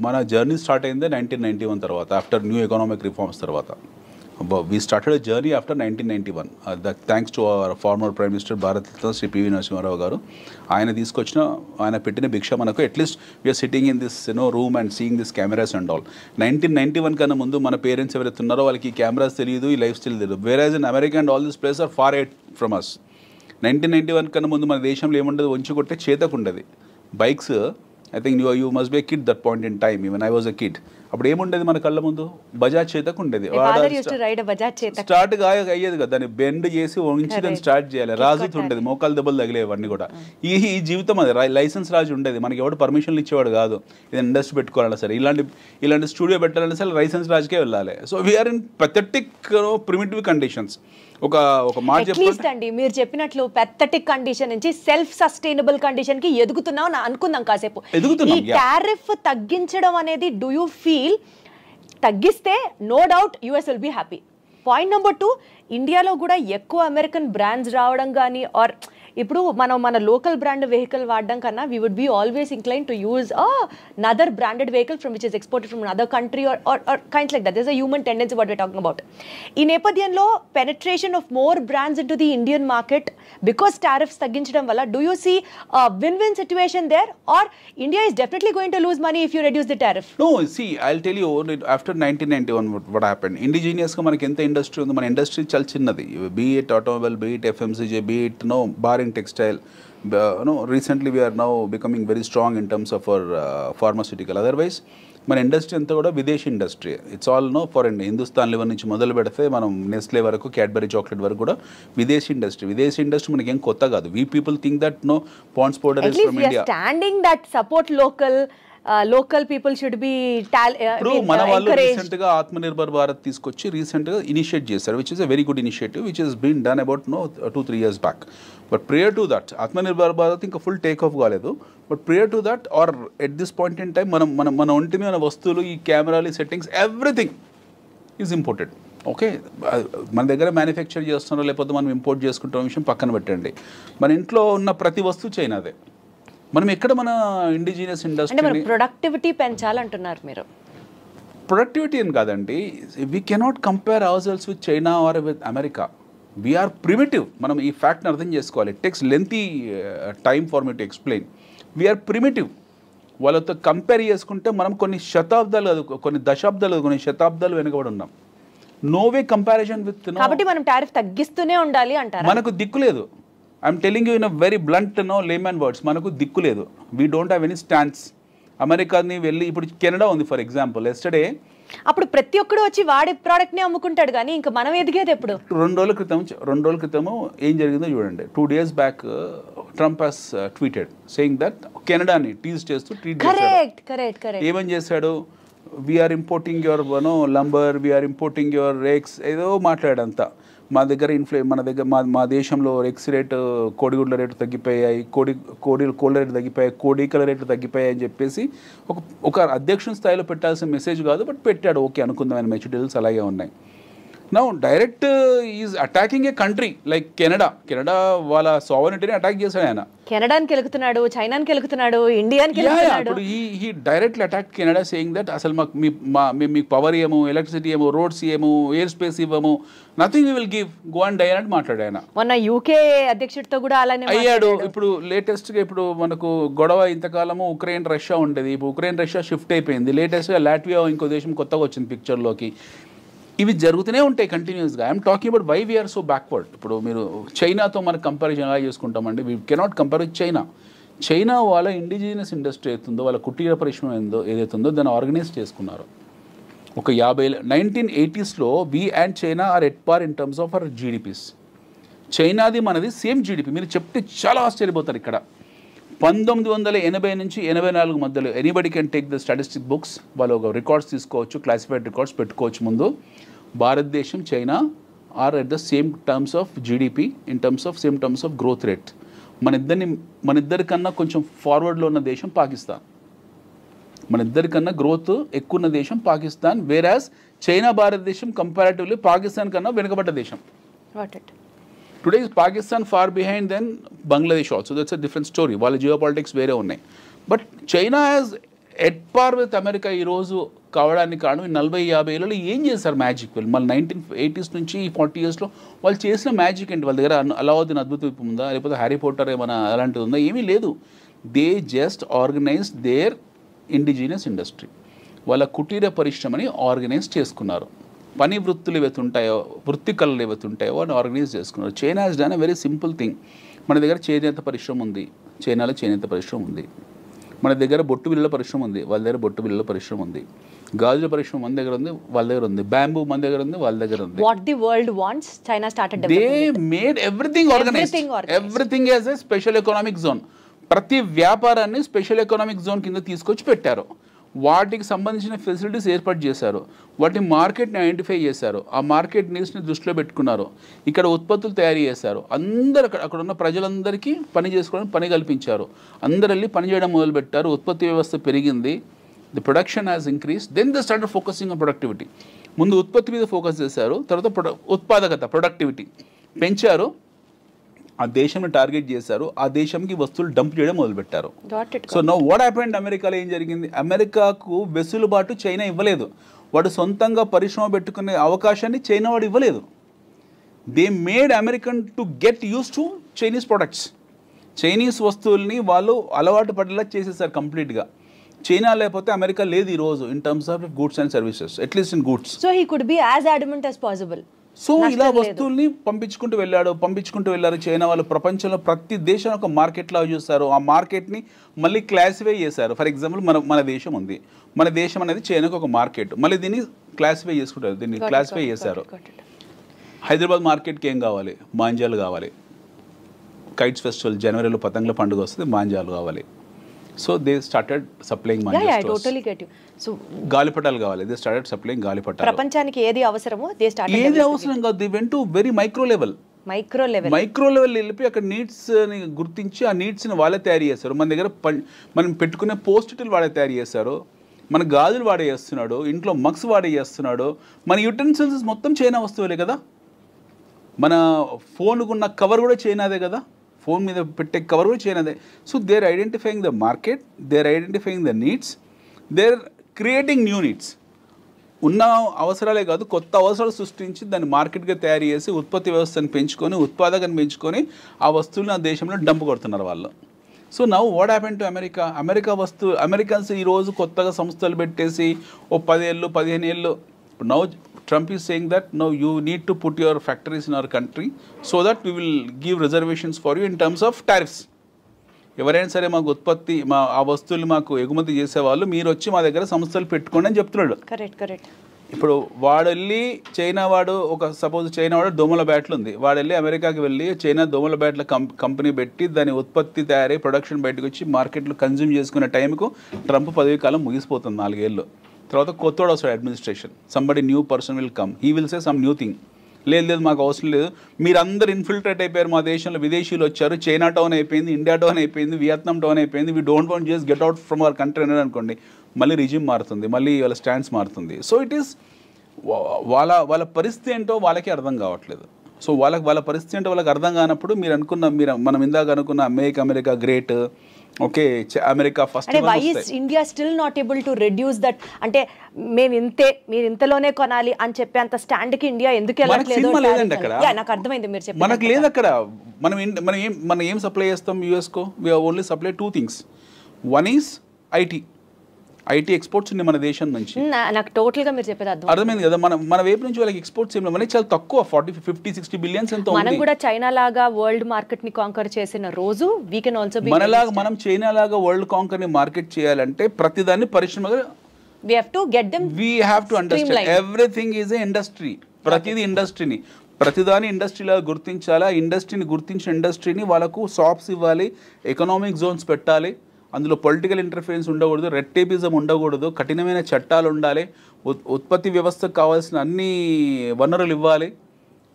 మన journey start అయిందే 1991 తర్వాత, ఆఫ్టర్ న్యూ ఎకనామిక్ రిఫార్మ్స్ తర్వాత. We started a journey after 1991. Thanks to our former Prime Minister Bharat Ratna Sri P.V. Narasimha Rao garu. ఆయన పెట్టిన భిక్ష మనకు at least we're sitting in this room and seeing this cameras and all. 1991 కన్నా ముందు మన parents ఎవరైతే ఉన్నారో వాళ్ళకి ఈ కెమెరాస్ తెలియదు, ఈ లైఫ్ స్టైల్ తెలియదు. Whereas in America and all this place are far eight from us. 1991 కన్నా ముందు మన దేశంలో ఏముండదు, వంచి కొట్టే చేతకు ఉండదు. Bikes, I think you must be a kid that point in time, even I was a kid. అప్పుడు ఏముండేది మన కళ్ళ ముందు, బజాజ్ చేతకు ఉండేది. స్టార్ట్ అయ్యేది కదా, దాన్ని బెండ్ చేసి వంచి దాన్ని స్టార్ట్ చేయాలి. రాజుతూ ఉండేది, మోకాలు దెబ్బలు తగిలేవన్నీ కూడా. ఈ జీవితం అది లైసెన్స్ రాజు ఉండేది, మనకి ఎవడు పర్మిషన్లు ఇచ్చేవాడు కాదు. ఇది ఇండస్ట్రీ పెట్టుకోవాలన్నా సరే, ఇలాంటి స్టూడియో పెట్టాలన్నా సరే లైసెన్స్ రాజుకే వెళ్ళాలి. So we're in pathetic primitive conditions. ఒక మాట చెప్పండి, మీరు చెప్పినట్లు పెథటిక్ కండిషన్ నుంచి సెల్ఫ్ సస్టైనబుల్ కండిషన్ కి ఎదుగుతున్నాం అనుకుందాం కాసేపు. ఈ టారిఫ్ తగ్గించడం అనేది డూ యూ ఫీల్ తగ్గిస్తే no doubt US will be happy? Point number 2, ఇండియాలో కూడా ఎక్కువ అమెరికన్ బ్రాండ్స్ రావడం కానీ, ఆర్ ఇప్పుడు మన లోకల్ బ్రాండ్ వెహికల్ వాడడం కన్నా we would be always incline to use another branded vehicle from which is exported from another country or kinds like that. There's a human tendency what we're talking about. ఈ నేపథ్యంలో penetration of more brands into the Indian market because tariffs తగ్గించడం వల్ల do you see a win-win situation there, or India is definitely going to lose money if you reduce the tariff? No, see, I'll tell you, after 1991 what happened, indigenous గా మనకి ఎంత industry ఉంది, మన industry చాలా చిన్నది. Be it automobile, be it FMCG, be it barring textile. Recently we are now becoming very strong in terms of our pharmaceutical. Otherwise మన industry అంతా కూడా విదేశీ industry. It's all foreign. Hindustan level నుంచి మొదలు పెడితే మనం నెస్లే వరకు, క్యాడ్బరీ చాక్లెట్ వరకు కూడా విదేశీ ఇండస్ట్రీ. విదేశీ ఇండస్ట్రీ మనకి ఏం కొత్త కాదు. We people think that Pond's powder is from India. Standing that support local people should be. ఇప్పుడు మన వాళ్ళు రీసెంట్ గా ఆత్మనిర్భర్ భారత్ తీసుకొచ్చి రీసెంట్ గా ఇనిషియేట్ చేశారు, which is a very good initiative which is been done about 2-3 years back. But prior to that Atmanirbhar Bharat ఇంకా full take off కాలేదు. But prior to that or at this point in time మన ఒంటి మీద వస్తువులు, ఈ కెమెరాలు, settings, everything is imported. Okay, మన దగ్గర మ్యానుఫ్యాక్చర్ చేస్తున్నారో లేకపోతే మనం ఇంపోర్ట్ చేసుకుంటున్న విషయం పక్కన పెట్టండి. మన ఇంట్లో ఉన్న ప్రతి వస్తువు చైనాదే. మనం ఎక్కడ మన ఇండిజినియస్ ఇండస్ట్రీ ప్రొడక్టివిటీ పెంచాలంటున్నారు మీరు? ప్రొడక్టివిటీ అని కాదండి, we cannot compare our cells with China or with America. We're primitive. మనం ఈ ఫ్యాక్ట్ని అర్థం చేసుకోవాలి. It takes lengthy time for me to explain. We're primitive. వాళ్ళతో కంపేర్ చేసుకుంటే మనం కొన్ని శతాబ్దాలు కాదు, కొన్ని దశాబ్దాలు, కొన్ని శతాబ్దాలు వెనుకబడి ఉన్నాం. No way comparison with. కాబట్టి మనం టారిఫ్ తగ్గిస్తూనే ఉండాలి అంటారు. మనకు దిక్కు లేదు. I'm telling you in a very blunt layman words, మనకు దిక్కు లేదు. We don't have any stands. అమెరికాని వెళ్ళి, ఇప్పుడు కెనడా ఉంది ఫర్ ఎగ్జాంపుల్. ఎస్టర్డే అప్పుడు ప్రతి ఒక్కడు వచ్చి వాడి ప్రోడక్ట్ ని అమ్ముకుంటాడు, కానీ ఇంకా మనం ఎదిగేది ఎప్పుడు? 2 రోజుల క్రితము ఏం జరిగిందో చూడండి. 2 days back Trump has tweeted saying that కెనడాని టీజ్ చేస్తూ ట్వీట్ చేశాడు. ఏమని చేశాడు? We are importing your lumber, we are importing your rakes, ఏదో మాట్లాడంతా. మా దగ్గర మన దగ్గర మా దేశంలో ఎక్స్ రేటు, కోడిగుడ్ల రేటు తగ్గిపోయాయి, కోళ్ళ రేటు తగ్గిపోయాయి, కోడికల రేట్లు తగ్గిపోయాయి అని చెప్పేసి ఒక అధ్యక్షుని స్థాయిలో పెట్టాల్సిన మెసేజ్ కాదు, బట్ పెట్టాడు. ఓకే అనుకుందాం, ఆయన మెచ్యూరిటీస్ అలాగే ఉన్నాయి. Now direct is attacking A country like Canada. వాళ్ళ సావరెనిటీని అటాక్ చేశాడు ఆయన. కెనడాని కెలుకుతున్నాడు, చైనాని కెలుకుతున్నాడు, ఇండియాని కెలుకుతున్నాడు. He directly attack Canada saying that అసలు మేము మీకు పవర్ ఇవ్వము, ఎలక్ట్రిసిటీ ఇవ్వము, రోడ్స్ ఇవ్వము, ఎయిర్ స్పేస్ ఇవ్వము, nothing we will give, go and die అని మాట్లాడాడు ఆయన. మొన్న యూకే అధ్యక్షుడితో కూడా అలానే అయ్యాడు. ఇప్పుడు లేటెస్ట్గా ఇప్పుడు మనకు గొడవ ఇంతకాలము ఉక్రెయిన్ రష్యా ఉండేది, ఇప్పుడు ఉక్రెయిన్ రష్యా షిఫ్ట్ అయిపోయింది. లేటెస్ట్గా లాట్వియా ఇంకో దేశం కొత్తగా వచ్చింది పిక్చర్లోకి. ఇవి జరుగుతూనే ఉంటాయి కంటిన్యూస్గా. I'm talking about why we're so backward. ఇప్పుడు మీరు చైనాతో మనకు కంపారిజన్ ఎలా చేసుకుంటామండి? We cannot compare with China. China వాళ్ళ ఇండిజినియస్ ఇండస్ట్రీ అవుతుందో వాళ్ళ కుటీర పరిశ్రమ ఏదైతుందో దాన్ని ఆర్గనైజ్ చేసుకున్నారు. ఒక 1980s we and China are at par in terms of our GDPs. చైనాది మనది సేమ్ జీడిపి. మీరు చెప్తే చాలా ఆశ్చర్యపోతారు. ఇక్కడ 1980 నుంచి 84 మధ్యలో anybody can take the statistic books, వాళ్ళు ఒక రికార్డ్స్ తీసుకోవచ్చు, క్లాసిఫైడ్ రికార్డ్స్ పెట్టుకోవచ్చు. ముందు భారతదేశం China are at the same terms of GDP in terms of same terms of growth rate. మన ఇద్దరికన్నా కొంచెం ఫార్వర్డ్లో ఉన్న దేశం పాకిస్తాన్. మన ఇద్దరికన్నా గ్రోత్ ఎక్కువ ఉన్న దేశం పాకిస్తాన్. వేరాజ్ చైనా భారతదేశం కంపారిటివ్లీ పాకిస్తాన్ కన్నా వెనుకబడ్డ దేశం. Today is Pakistan far behind then Bangladesh also. That's a different story. వాళ్ళ జియో పాలిటిక్స్ వేరే ఉన్నాయి. But China as at par with America ఈరోజు కావడానికి కారణం 40-50 ఏళ్ళలో ఏం చేశారు మ్యాజిక్. వాళ్ళు మళ్ళీ 1980s నుంచి 40 yearsలో వాళ్ళు చేసిన మ్యాజిక్ ఏంటి? వాళ్ళ దగ్గర అలావుద్దీన్ అద్భుత ద్వీపం ఉందా, లేకపోతే హ్యారీ పోటర్ ఏమైనా అలాంటిది ఉందా? ఏమీ లేదు. They just organise their indigenous industry. వాళ్ళ కుటీర పరిశ్రమని ఆర్గనైజ్ చేసుకున్నారు. పని వృత్తులు ఏవైతే ఉంటాయో, వృత్తి కళలు ఏవైతే ఉంటాయో వాటిని ఆర్గనైజ్ చేసుకున్నారు. China has done a very simple thing. మన దగ్గర చేనేత పరిశ్రమ ఉంది, చైనాలో చేనేత పరిశ్రమ ఉంది. మన దగ్గర బొట్టు బిళ్ళల పరిశ్రమ ఉంది, వాళ్ళ దగ్గర బొట్టు బిళ్ళల పరిశ్రమ ఉంది. గాజుల పరిశ్రమ మన దగ్గర ఉంది, వాళ్ళ దగ్గర ఉంది. బ్యాంబూ మన దగ్గర ఉంది, వాళ్ళ దగ్గర ఉంది. What the world wants, China started developing. They made everything organized. Everything as a special economic zone. ప్రతి వ్యాపారాన్ని స్పెషల్ ఎకనామిక్ జోన్ కింద తీసుకొచ్చి పెట్టారు. వాటికి సంబంధించిన ఫెసిలిటీస్ ఏర్పాటు చేశారు. వాటి మార్కెట్ని ఐడెంటిఫై చేశారు. ఆ మార్కెట్ నీడ్స్ని దృష్టిలో పెట్టుకున్నారు. ఇక్కడ ఉత్పత్తులు తయారు చేశారు. అందరు అక్కడ ఉన్న ప్రజలందరికీ పని చేసుకోవడానికి పని కల్పించారు. అందరు వెళ్ళి పని చేయడం మొదలుపెట్టారు. ఉత్పత్తి వ్యవస్థ పెరిగింది. The production has increase. Then the started focusing on productivity. ముందు ఉత్పత్తి మీద ఫోకస్ చేశారు, తర్వాత ఉత్పాదకత ప్రొడక్టివిటీ పెంచారు. ఆ దేశంని టార్గెట్ చేశారు. ఆ దేశంకి వస్తువులు డంప్ చేయడం మొదలుపెట్టారు. So now what happened? అమెరికాలో ఏం జరిగింది? అమెరికాకు వెసులుబాటు చైనా ఇవ్వలేదు. వాడు సొంతంగా పరిశ్రమ పెట్టుకునే అవకాశాన్ని చైనా వాడు ఇవ్వలేదు. They made American to get use to Chinese products. Chinese వస్తువుల్ని వాళ్ళు అలవాటు పడేలా చేసేసారు కంప్లీట్గా. చైనా లేకపోతే అమెరికా లేదు ఈరోజు in terms of goods and services, at least in goods. So he could be as adamant as possible. So ఇలా వస్తువుల్ని పంపించుకుంటూ వెళ్ళారు చైనా వాళ్ళు. ప్రపంచంలో ప్రతి దేశం ఒక మార్కెట్ లాగా చూస్తారు. ఆ మార్కెట్ని మళ్ళీ క్లాసిఫై చేశారు. ఫర్ ఎగ్జాంపుల్ మన దేశం ఉంది. మన దేశం అనేది చైనాకు ఒక మార్కెట్. మళ్ళీ దీన్ని క్లాసిఫై చేసుకుంటారు. దీన్ని క్లాసిఫై చేశారు. హైదరాబాద్ మార్కెట్కి ఏం కావాలి? మాంజాలు కావాలి. కైట్స్ ఫెస్టివల్ జనవరిలో పతంగుల పండుగ వస్తుంది, మాంజాలు కావాలి. So they started supplying so గాలిపటాలు కావాలి. దే స్టార్టెడ్ సప్లైయింగ్ గాలిపటాలు. ప్రపంచానికి ఏది అవసరమో ఏది అవసరం కాదు. They went to very micro level వెళ్ళి అక్కడ నీడ్స్ని గుర్తించి ఆ నీడ్స్ని వాళ్ళే తయారు చేస్తారు. మన దగ్గర మనం పెట్టుకునే పోస్టులు వాడే తయారు చేస్తారు. మన గాజులు వాడే చేస్తున్నాడు, ఇంట్లో మగ్స్ వాడే చేస్తున్నాడు. మన యుటెన్సిల్స్ మొత్తం చైనా వస్తువులే కదా. మన ఫోన్కున్న కవర్ కూడా చైనాదే కదా. ఫోన్ మీద పెట్టే కవర్ కూడా చైనాదే. So they are identifying the market, they are identifying the needs, they are creating new needs. ఉన్న అవసరాలే కాదు, కొత్త అవసరాలు సృష్టించి దాన్ని మార్కెట్గా తయారు చేసి ఉత్పత్తి వ్యవస్థను పెంచుకొని, ఉత్పాదకను పెంచుకొని ఆ వస్తువులను ఆ దేశంలో డంప్ కొడుతున్నారు వాళ్ళు. So now what happen to Americans ఈరోజు కొత్తగా సంస్థలు పెట్టేసి 10 ఏళ్ళు 15 ఏళ్ళు. Now Trump is saying that no, you need to put your factories in our country so that we will give reservations for you in terms of tariffs. ఎవరైనా సరే మాకు ఉత్పత్తి ఆ వస్తువులు మాకు ఎగుమతి చేసేవాళ్ళు మీరు వచ్చి మా దగ్గర సంస్థలు పెట్టుకోండి అని చెప్తున్నాడు. కరెక్ట్. ఇప్పుడు వాడు వెళ్ళి చైనా వాడు సపోజ్ చైనా వాడు దోమల బ్యాట్లు ఉంది. వాడు వెళ్ళి అమెరికాకి వెళ్ళి చైనా దోమల బ్యాట్ల కంపెనీ పెట్టి దాని ఉత్పత్తి తయారై ప్రొడక్షన్ బయటకు వచ్చి మార్కెట్లో కన్జ్యూమ్ చేసుకునే టైంకు ట్రంప్ పదవి కాలం ముగిసిపోతుంది 4 ఏళ్ళు. తర్వాత కొత్తోడు వస్తాడు administration. Somebody new person will come, he will say some new thing. లేదు మాకు అవసరం లేదు, మీరందరూ ఇన్ఫిల్ట్రేట్ అయిపోయారు మా దేశంలో, విదేశీయులు వచ్చారు, చైనా టౌన్ అయిపోయింది, ఇండియా టౌన్ అయిపోయింది, వియత్నాం టౌన్ అయిపోయింది, we don't want just get out from our country అనేది అనుకోండి, మళ్ళీ రిజిమ్ మారుతుంది, మళ్ళీ వాళ్ళ స్టాండ్స్ మారుతుంది. సో ఇట్ ఈస్ వాళ్ళ పరిస్థితి ఏంటో వాళ్ళకి అర్థం కావట్లేదు. సో వాళ్ళ పరిస్థితి ఏంటో వాళ్ళకి అర్థం కానప్పుడు మనం ఇందాక అనుకున్న make America great, okay America first. అంటే why is India still not able to reduce that? అంటే మీరు ఇంతలోనే కొనాలి అని చెప్పే అంత స్టాండ్ కి ఇండియా ఎందుకు వెళ్ళట్లేదు? నాకు అర్థమైంది మీరు చెప్పి. మనకు లేదు అక్కడ. మనం ఏం సప్లై చేస్తాం యూఎస్ కో? We only supply 2 things. 1 is IT. IT exports ఉన్నాయి మన దేశం నుంచి. నాకు టోటల్ గా మీరు చెప్పేది అర్థమైంది కదా. మన వైపు నుంచి వాళ్ళకి ఎక్స్పోర్ట్స్ ఏం లేవు, చాలా తక్కువ 40-50-60 బిలియన్స్ ఎంత. మనం కూడా చైనా లాగా వరల్డ్ మార్కెట్ ని కాంకర్ చేసిన రోజు వీ కెన్ ఆల్సో బి మనలాగా మనం చైనా లాగా వరల్డ్ కాంకర్ ని మార్కెట్ చేయాలంటే ప్రతిదాన్ని పరిశ్రమగా we have to get them, we have to understand everything is a industry. ప్రతిది ఇండస్ట్రీని, ప్రతిదాని ఇండస్ట్రీలా గుర్తించాలా. ఇండస్ట్రీని గుర్తించిన ఇండస్ట్రీని వాళ్ళకు షాప్స్ ఇవ్వాలి, ఎకనామిక్ జోన్స్ పెట్టాలి, అందులో పొలిటికల్ ఇంటర్ఫరెన్స్ ఉండకూడదు, రెడ్ టేపిజం ఉండకూడదు, కఠినమైన చట్టాలు ఉండాలి, ఉత్పత్తి వ్యవస్థకు కావాల్సిన అన్ని వనరులు ఇవ్వాలి,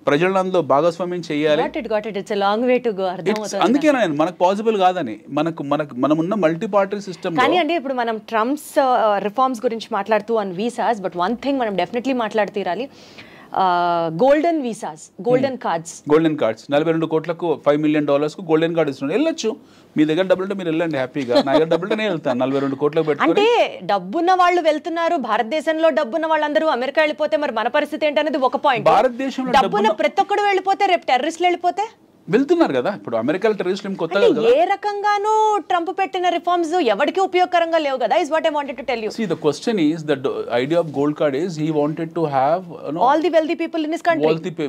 ప్రజలను అందులో భాగస్వామ్యం చేయాలి. అందుకే మనకు పాసిబుల్ కాదని, మనం ఉన్న మల్టీ పార్టీ సిస్టమ్. కానీ అండి ఇప్పుడు మనం ట్రంప్స్ రిఫార్మ్స్ గురించి మాట్లాడుతూ on visas, but one thing మనం డెఫినెట్లీ మాట్లాడుతీరాలి, గోల్డెన్ వీసాస్, గోల్డెన్ కార్డ్స్. 42 కోట్లకు $5 million గోల్డెన్ కార్డ్ ఇస్తున్నాడు. వెళ్ళొచ్చు, మీ దగ్గర డబ్బులు ఉంటే మీరు వెళ్ళండి హ్యాపీగా. నా దగ్గర డబ్బులు నేను వెళ్తాను 42 కోట్లకు పెట్టుకుని. అంటే డబ్బున్న వాళ్ళు వెళ్తున్నారు, భారతదేశంలో డబ్బున్న వాళ్ళందరూ అమెరికా వెళ్ళిపోతే మరి మన పరిస్థితి ఏంటనేది ఒక పాయింట్. భారతదేశంలో డబ్బున్న ప్రతి ఒక్కడు వెళ్ళిపోతే రేపు టెర్రరిస్టులు వెళ్ళిపోతే వెళ్తున్నారు కదా. ఇప్పుడు అమెరికాలో టెర్రరిస్టులు కొత్తగా ఏ రకంగానూ ట్రంప్ పెట్టిన రిఫార్మ్స్ ఎవరికి ఉపయోగకరంగా లేవు కదా. Is what I wanted to tell you. See, the question is, the idea of gold card is he wanted to have all the wealthy people in his country,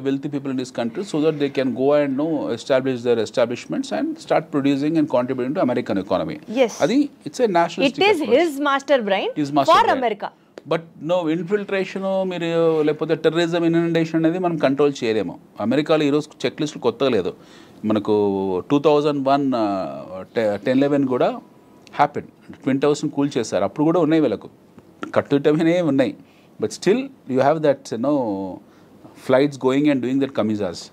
wealthy people in his country, so that they can go and establish their establishments and start producing and contributing to American economy. Yes, adi it's a nationalistic it is approach. His master brain for America. But no infiltration, మీరు లేకపోతే terrorism infiltration అనేది మనం control చేయలేము. అమెరికాలో ఈరోజు check లిస్టులు కొత్తగా లేదు. మనకు 2001 10/11 కూడా హ్యాపెన్. ట్విన్ టవర్స్ని కూల్ చేశారు, అప్పుడు కూడా ఉన్నాయి వీళ్ళకు, కట్టుటమే ఉన్నాయి. But still you have that flights going and doing that kamikazes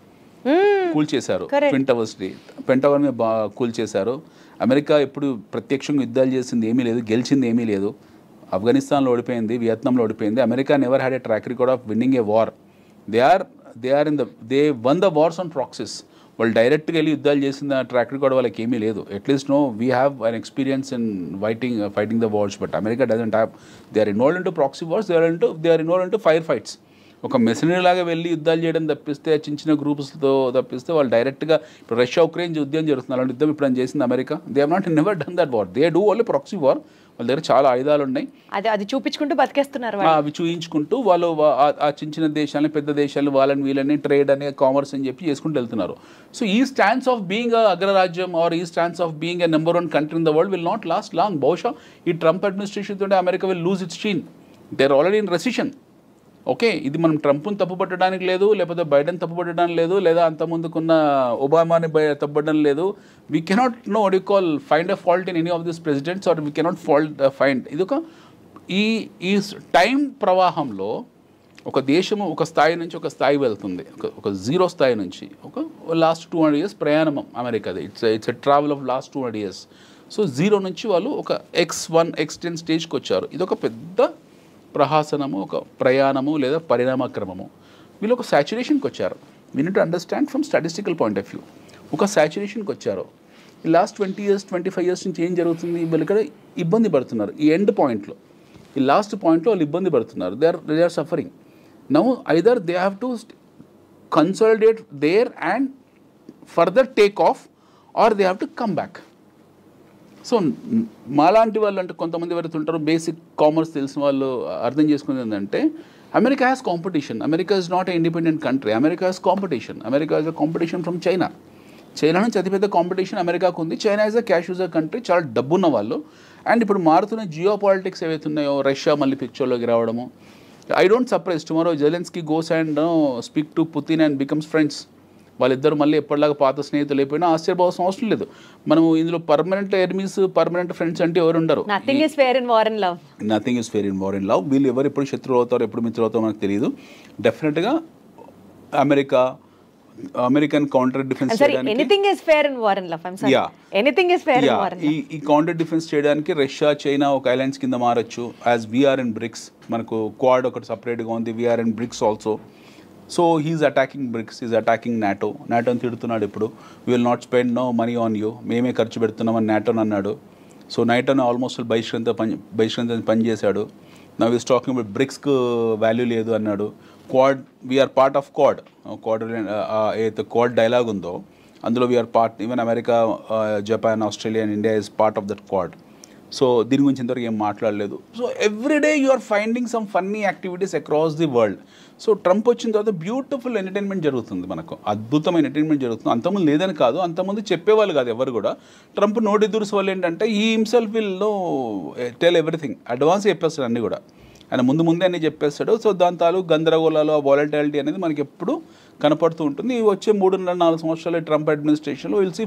కూల్ చేశారు. ట్విన్ టవర్స్ని, పెంటగాన్ మీద కూల్ చేశారు. అమెరికా ఎప్పుడు ప్రత్యక్షంగా యుద్ధాలు చేసింది ఏమీ లేదు, గెలిచింది ఏమీ లేదు. ఆఫ్ఘనిస్తాన్లో ఓడిపోయింది, వియత్నాంలో ఓడిపోయింది. America never had a track record of winning a war. They one the wars on praxis. వాళ్ళు డైరెక్ట్గా వెళ్ళి యుద్ధాలు చేసిన ట్రాక్ రికార్డ్ వాళ్ళకి ఏమీ లేదు. At least we have an experience in fighting the wars, but America doesn't have. They are involved in to proxy wars, they are involved in to fire fights. ఒక machinery లాగా వెళ్ళి యుద్ధాలు చేయడం తప్పిస్తే, చిన్న చిన్న గ్రూప్స్తో తప్పిస్తే వాళ్ళు డైరెక్ట్గా ఇప్పుడు రష్యా ఉక్రెయిన్ యుద్ధం జరుగుతుంది, అలాంటి యుద్ధం ఇప్పుడు చేసింది America. They have not never done that war. They do only proxy war. వాళ్ళ దగ్గర చాలా ఆయుధాలు ఉన్నాయి, అది చూపించుకుంటూ బతికేస్తున్నారు. అవి చూయించుకుంటూ వాళ్ళు ఆ చిన్న చిన్న దేశాలని, పెద్ద దేశాలు, వాళ్ళని వీళ్ళని ట్రేడ్ అని, కామర్స్ అని చెప్పి చేసుకుంటూ వెళ్తున్నారు. సో ఈ స్టాన్స్ ఆఫ్ బీయింగ్ అగ్రరాజ్యం ఆర్ ఈ stance of being a number 1 country in the world will not last long. బహుశా ఈ ట్రంప్ అడ్మినిస్ట్రేషన్ తోటి America will lose its sheen. They are already in recession. Okay, ఇది మనం ట్రంప్ని తప్పుపట్టడానికి లేదు, లేకపోతే బైడెన్ తప్పుపట్టడానికి లేదు, లేదా అంతకుముందుకున్న ఒబామాని తప్పుపట్టడం లేదు. We cannot know what you call find a fault in any of this presidents, or we cannot find. ఇది ఒక ఈ టైం ప్రవాహంలో ఒక దేశము ఒక స్థాయి నుంచి ఒక స్థాయి వెళ్తుంది, ఒక జీరో స్థాయి నుంచి ఒక లాస్ట్ 200 years ప్రయాణం అమెరికాది. It's a travel of last 200 years. So zero నుంచి వాళ్ళు ఒక X1 X10 స్టేజ్కి వచ్చారు. ఇది ఒక పెద్ద ప్రహాసనము, ఒక ప్రయాణము లేదా పరిణామక్రమము. వీళ్ళు ఒక సాచురేషన్కి వచ్చారు. We need to understand from statistical point of view. ఒక సాచురేషన్కి వచ్చారు. ఈ లాస్ట్ 20 years 25 years నుంచి ఏం జరుగుతుంది, వీళ్ళు ఇక్కడ ఇబ్బంది పడుతున్నారు. ఈ ఎండ్ పాయింట్లో, ఈ లాస్ట్ పాయింట్లో వాళ్ళు ఇబ్బంది పడుతున్నారు. They are suffering. Now either they have to consolidate there and further take off, or they have to come back. So మాలాంటి వాళ్ళు అంటే కొంతమంది ఎవరైతే ఉంటారో బేసిక్ కామర్స్ తెలిసిన వాళ్ళు అర్థం చేసుకునేది ఏంటంటే, America has competition. America is not a independent country. America has competition. America has a competition from China. China నుంచి అతిపెద్ద కాంపిటీషన్ అమెరికాకు ఉంది. China is a cash user country, చాలా డబ్బున్న వాళ్ళు. అండ్ ఇప్పుడు మారుతున్న జియో పాలిటిక్స్ ఏవైతే ఉన్నాయో, రష్యా మళ్ళీ పిక్చర్లోకి రావడము. I don't surprise tomorrow Zelensky goes and speak to Putin and becomes friends. వాళ్ళిద్దరు మళ్ళీ ఎప్పటిలాగా పాత స్నేహితులు అయిపోయినా ఆశ్చర్యపోవాల్సిన అవసరం లేదు. మనం ఇందులో పర్మనెంట్ ఎనిమీస్, పర్మనెంట్ ఫ్రెండ్స్ అంటే ఎవరు ఉండరు. Nothing is fair in war in love. వీళ్ళు ఎవరు ఎప్పుడు శత్రువులు అవుతారో, ఎప్పుడు మిత్రులు అవుతారో మనకు తెలియదు. డెఫినెట్గా అమెరికన్ కౌంటర్ డిఫెన్స్ ఈ కౌంటర్ డిఫెన్స్ చేయడానికి రష్యా, చైనా ఒక అలయన్స్ కింద మారచ్చు. యాజ్ వీఆర్ ఇన్ బ్రిక్స్, మనకు క్వాడ్ ఒకటి సపరేట్గా ఉంది, we are in BRICS also. So he's attacking BRICS, is attacking నాటోని తిడుతున్నాడు. ఇప్పుడు we will not spend no money on you, మేమే ఖర్చు పెడుతున్నామని నాటోని అన్నాడు. సో నాటోని ఆల్మోస్ట్ బహిష్కరించని పనిచేశాడు. నవ్ ఈస్ టాకింగ్ అబౌట్ బ్రిక్స్కు వాల్యూ లేదు అన్నాడు. Quad, we are part of Quad. ఏదైతే క్వాడ్ డైలాగ్ ఉందో అందులో we are part. Even America, Japan, Australia and India is part of that Quad. So దీని గురించి ఇంతవరకు ఏం మాట్లాడలేదు. So everyday you are finding some funny activities across the world. So Trump వచ్చిన తర్వాత బ్యూటిఫుల్ ఎంటర్టైన్మెంట్ జరుగుతుంది, మనకు అద్భుతమైన ఎంటర్టైన్మెంట్ జరుగుతుంది. అంతకుముందు లేదని కాదు, అంతకుముందు చెప్పేవాళ్ళు కాదు ఎవరు కూడా. ట్రంప్ నోటి దురుసు వల్ల ఏంటంటే ఈ himself will know tell everything, advance చెప్పేస్తాడు అన్నీ కూడా, ఆయన ముందే అన్నీ చెప్పేస్తాడు. సో దాని తాలూకు గందరగోళాలు, వాలటాలిటీ అనేది మనకి ఎప్పుడు కనపడుతూ ఉంటుంది. ఈ వచ్చే 3.5-4 సంవత్సరాలు ట్రంప్ అడ్మినిస్ట్రేషన్లో will see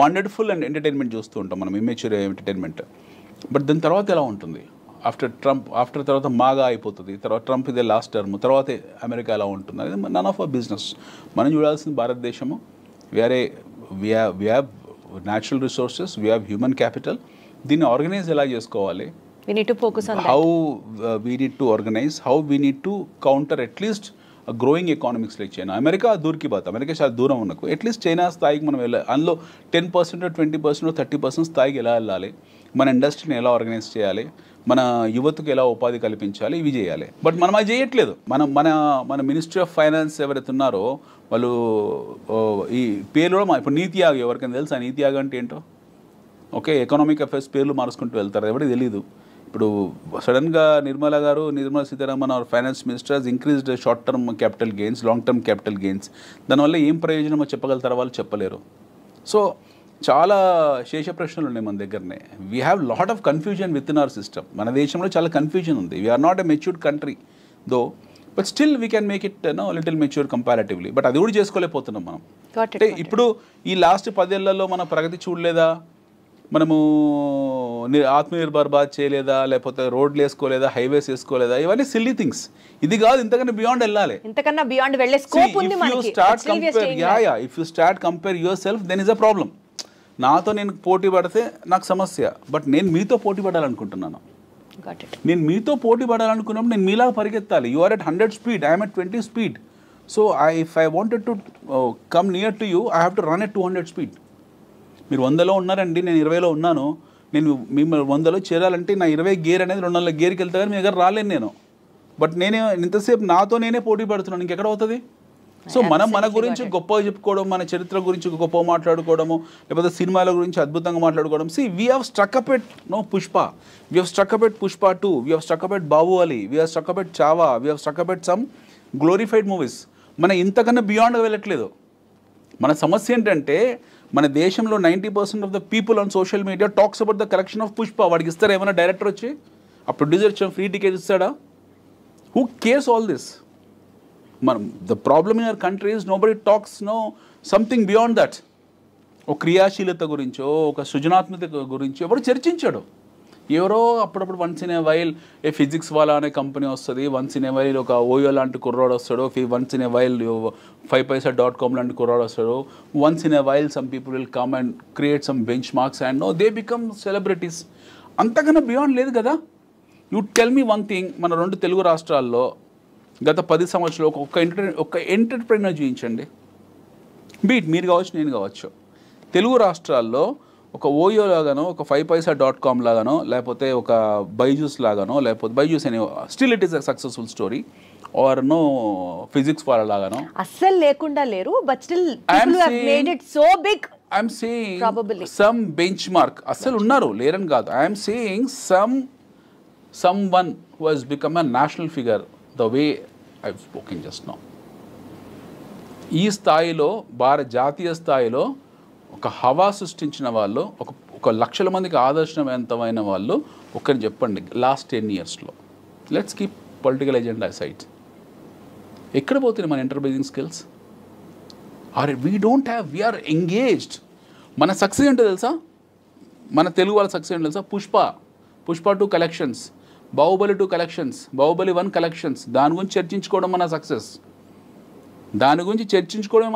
wonderful and entertainment చూస్తూ ఉంటాం మనం, ఇమ్మెచ్యూర్ ఎంటర్టైన్మెంట్. బట్ దాని తర్వాత ఎలా ఉంటుంది ఆఫ్టర్ తర్వాత మాగా అయిపోతుంది, తర్వాత ట్రంప్ ఇదే లాస్ట్ టర్మ్, తర్వాత అమెరికా ఎలా ఉంటుంది అనేది నన్ ఆఫ్ అవర్ బిజినెస్. మనం చూడాల్సింది భారతదేశము, we have natural resources, we have human capital. దీన్ని ఆర్గనైజ్ ఎలా చేసుకోవాలి, we need to focus on how we need to organize, how we need to counter at least a growing economics like China. America దూరికి బాత్, America చాలా దూరం ఉన్నకు at least China స్థాయికి మనం వెళ్ళాలి. అందులో 10%, 20%, 30% స్థాయికి ఎలా వెళ్ళాలి, మన ఇండస్ట్రీని ఎలా ఆర్గనైజ్ చేయాలి, మన యువతకు ఎలా ఉపాధి కల్పించాలి, ఇవి చేయాలి. బట్ మనం అది చేయట్లేదు. మన మినిస్ట్రీ ఆఫ్ ఫైనాన్స్ ఎవరైతే ఉన్నారో వాళ్ళు ఈ పేర్లు ఇప్పుడు నీతి ఆయోగ్, ఎవరికైనా తెలుసా నీతి ఆయోగ్ అంటే ఏంటో? ఓకే, ఎకనామిక్ అఫైర్స్ పేర్లు మార్చుకుంటూ వెళ్తారు, ఎవరికి తెలీదు. ఇప్పుడు సడన్గా Nirmala Sitharaman our finance minister has increased short term capital gains, long term capital gains. దానివల్ల ఏం ప్రయోజనమో చెప్పగలుగుతారో వాళ్ళు చెప్పలేరు. సో చాలా శేష ప్రశ్నలు ఉన్నాయి మన దగ్గరనే. We have lot of confusion with in our system. మన దేశంలో చాలా కన్ఫ్యూజన్ ఉంది. We are not a mature country though, but still we can make it little mature comparatively. But అది కూడా చేసుకోలేకపోతున్నాం మనం. అంటే ఇప్పుడు ఈ లాస్ట్ 10 ఏళ్లలో మన ప్రగతి చూడలేదా, మనము ఆత్మనిర్భర్ భారత్ చేయలేదా, లేకపోతే రోడ్లు వేసుకోలేదా, హైవేస్ వేసుకోలేదా, ఇవన్నీ సిల్లీ థింగ్స్. ఇది కాదు, ఇంతకన్నా బియాండ్ వెళ్ళాలి, ఇంతకన్నా బియాండ్ వెళ్ళే స్కోప్ ఉంది మనకి. If you start compare yourself then is a problem. నాతో నేను పోటీ పడితే నాకు సమస్య, బట్ నేను మీతో పోటీ పడాలనుకుంటున్నాను. నేను మీతో పోటీ పడాలనుకున్నప్పుడు నేను మీలాగా పరిగెత్తాలి. You are at 100 speed, I'm at 20 speed. So if I wanted to come near to you, I have to run at 200 speed. మీరు 100లో ఉన్నారండి, నేను 20లో ఉన్నాను. నేను మిమ్మల్ని 100లో చేరాలంటే నా 20 గేర్ అనేది 200 గేర్కి వెళ్తే కానీ మీ దగ్గర రాలేను నేను. బట్ నేనే ఇంతసేపు నాతో నేనే పోటీ పడుతున్నాను, ఇంకెక్కడ అవుతుంది? సో మన గురించి గొప్పగా చెప్పుకోవడం, మన చరిత్ర గురించి గొప్పగా మాట్లాడుకోవడము, లేకపోతే సినిమాల గురించి అద్భుతంగా మాట్లాడుకోవడం. We have struck up at Pushpa, we have struck up at Pushpa 2, we have struck up at Baahubali, we have struck up at Chhaava, we have struck up at some glorified movies. మన ఇంతకన్నా బియాండ్గా వెళ్ళట్లేదు. మన సమస్య ఏంటంటే మన దేశంలో 90% of the people on social media talks about the collection of Pushpa. వాడికి ఇస్తారా ఏమైనా డైరెక్టర్ వచ్చి? ఆ ప్రొడ్యూసర్ ఇచ్చిన ఫ్రీ టికెట్ ఇస్తాడా? Who cares all this? The problem in our country is nobody talks something beyond that. ఒక క్రియాశీలత గురించో, ఒక సృజనాత్మకత గురించో ఎవరు చర్చించాడు? ఎవరో అప్పుడప్పుడు once in a while A physics వాళ్ళ అనే కంపెనీ వస్తుంది, వన్స్ ఇన్ ఏ వైల్ ఒక ఓయో లాంటి కుర్రాడు వస్తాడు, once in a while 5paisa.com లాంటి కుర్రాడు వస్తాడు, once in a while some people will come and create some bench marks and they become celebrities. అంతకన్నా బియాండ్ లేదు కదా. You tell me one thing, మన 2 తెలుగు రాష్ట్రాల్లో గత 10 సంవత్సరాలు ఒక ఎంటర్ప్రెన్యూర్ చూపించండి. బీట్ మీరు కావచ్చు, నేను కావచ్చు. తెలుగు రాష్ట్రాల్లో ఒక ఓయో లాగానో, ఒక 5paisa.com లాగానో, లేకపోతే ఒక బైజూస్ లాగానో, లేకపోతే బైజూస్ అనే still it is a successful story, or physics వాళ్ళ లాగానో అస్సల్ లేకుండా లేరు. But still people have made it so big. I'm saying some benchmark అస్సలు ఉన్నారు, లేరని కాదు. I'm saying someone who has become a national figure the way I've spoken just now. ఈ స్థాయిలో జాతీయ స్థాయిలో ఒక హవా సృష్టించిన వాళ్ళు, ఒక లక్షల మందికి ఆదర్శవంతమైన వాళ్ళు ఒకరిని చెప్పండి లాస్ట్ 10 yearsలో. Let's keep political agenda side. ఎక్కడ పోతుంది మన ఎంటర్ప్రైజింగ్ స్కిల్స్? We are engaged. మన సక్సెస్ ఏంటో తెలుసా? మన తెలుగు వాళ్ళ సక్సెస్ ఏంటో తెలుసా? Pushpa 2 collections, Baahubali 2 collections, Baahubali 1 collections. దాని గురించి చర్చించుకోవడం మన సక్సెస్. దాని గురించి చర్చించుకోవడమే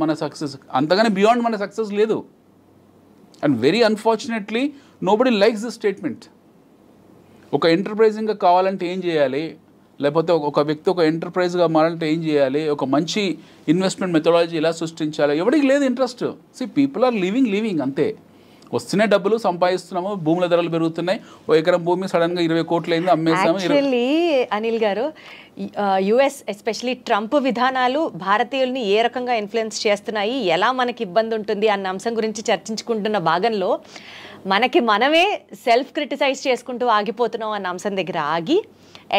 మన సక్సెస్. అంతగానే బియాండ్ మన సక్సెస్ లేదు. And very unfortunately nobody likes this statement. ఒక ఎంటర్ప్రైజింగ్గా కావాలంటే ఏం చేయాలి, లేకపోతే ఒక వ్యక్తి ఒక ఎంటర్ప్రైజ్గా మారాలంటే ఏం చేయాలి, ఒక మంచి ఇన్వెస్ట్మెంట్ మెథడాలజీ ఎలా సృష్టించాలి, ఎవరికి లేదు ఇంట్రెస్ట్. పీపుల్ ఆర్ లివింగ్ అంతే. వస్తున్నాయి డబ్బులు, సంపాదిస్తున్నాము, భూముల ధరలు పెరుగుతున్నాయి. ఓ ఎకరం భూమి సడన్గా 20 కోట్లు అయింది, అమ్మేసాము. యాక్చువల్లీ అనిల్ గారు, యుఎస్ ఎస్పెషలీ ట్రంప్ విధానాలు భారతీయుల్ని ఏ రకంగా ఇన్ఫ్లుయెన్స్ చేస్తున్నాయి, ఎలా మనకి ఇబ్బంది ఉంటుంది అన్న అంశం గురించి చర్చించుకుంటున్న భాగంలో మనకి మనమే సెల్ఫ్ క్రిటిసైజ్ చేసుకుంటూ ఆగిపోతున్నాం అన్న అంశం దగ్గర ఆగి